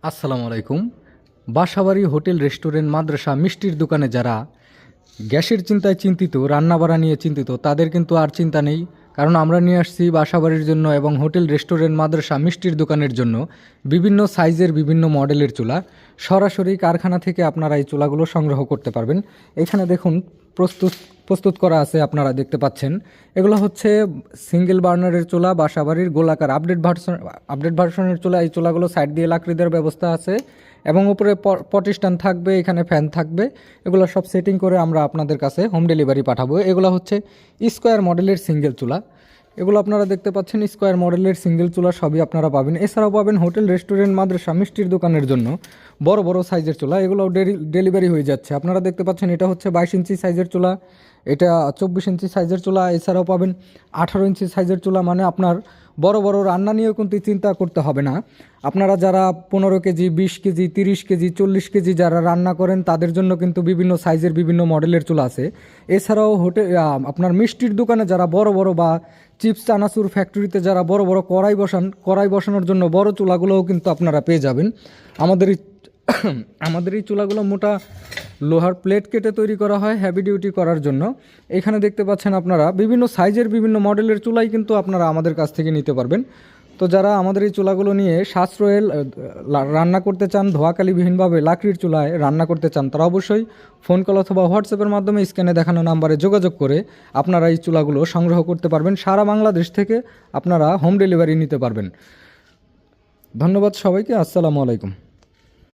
আসসালামু আলাইকুম। বাসাবাড়ি, hotel, restaurant, মাদ্রাসা, মিষ্টির দোকানে যারা গ্যাসের চিন্তায় চিন্তিত, রান্নাবাড়া নিয়ে চিন্তিত, তাদের কিন্তু আর চিন্তা নেই। কারণ আমরা নিয়ে আসছি বাসাবাড়ির জন্য এবং হোটেল, রেস্টুরেন্ট, মাদ্রাসা, মিষ্টির দোকানের জন্য বিভিন্ন সাইজের বিভিন্ন মডেলের চুলা। সরাসরি কারখানা থেকে আপনারা এই চুলাগুলো সংগ্রহ করতে পারবেন। এখানে দেখুন প্রস্তুত প্রস্তুত করা আছে, আপনারা দেখতে পাচ্ছেন। এগুলো হচ্ছে সিঙ্গেল বার্নারের চুলা, বাসাবাড়ির গোলাকার আপডেট ভার্সনের চুলা। এই চুলাগুলো সাইড দিয়ে লাকড়ি দেওয়ার ব্যবস্থা আছে এবং উপরে পটিস্টান থাকবে, এখানে ফ্যান থাকবে। এগুলো সব সেটিং করে আমরা আপনাদের কাছে হোম ডেলিভারি পাঠাবো। এগুলো হচ্ছে স্কোয়ার মডেলের সিঙ্গেল চুলা। এগুলো আপনারা দেখতে পাচ্ছেন স্কোয়ার মডেলের সিঙ্গেল চুলা সবই আপনারা পাবেন। এছাড়াও পাবেন হোটেল, রেস্টুরেন্ট, মাদ্রাসা, মিষ্টির দোকানের জন্য বড় বড় সাইজের চুলা। এগুলো ডেলিভারি হয়ে যাচ্ছে। আপনারা দেখতে পাচ্ছেন এটা হচ্ছে 22 ইঞ্চি সাইজের চুলা, এটা 24 ইঞ্চি সাইজের চুলা। এছাড়াও পাবেন 18 ইঞ্চি সাইজের চুলা। মানে আপনার বড় বড় রান্না নিয়েও কিন্তু চিন্তা করতে হবে না। আপনারা যারা 15 কেজি, 20 কেজি, 30 কেজি, 40 কেজি যারা রান্না করেন তাদের জন্য কিন্তু বিভিন্ন সাইজের বিভিন্ন মডেলের চুলা আছে। এছাড়াও আপনার মিষ্টির দোকানে যারা বড় বড় বা চিপস চানাচুর ফ্যাক্টরিতে যারা বড় বড় কড়াই বসানোর জন্য বড় চুলাগুলোও কিন্তু আপনারা পেয়ে যাবেন। আমাদের এই আমাদের এই চুলাগুলো মোটা লোহার প্লেট কেটে তৈরি করা হয় হেভি ডিউটি করার জন্য। এখানে দেখতে পাচ্ছেন আপনারা বিভিন্ন সাইজের বিভিন্ন মডেলের চুলাই কিন্তু আপনারা আমাদের কাছ থেকে নিতে পারবেন। তো যারা আমাদের এই চুলাগুলো নিয়ে সাশ্রয়ের রান্না করতে চান, ধোয়াকালিবিহীনভাবে লাকড়ির চুলায় রান্না করতে চান, তারা অবশ্যই ফোন কল অথবা হোয়াটসঅ্যাপের মাধ্যমে স্ক্যানে দেখানো নাম্বারে যোগাযোগ করে আপনারা এই চুলাগুলো সংগ্রহ করতে পারবেন। সারা বাংলাদেশ থেকে আপনারা হোম ডেলিভারি নিতে পারবেন। ধন্যবাদ সবাইকে। আসসালামু আলাইকুম।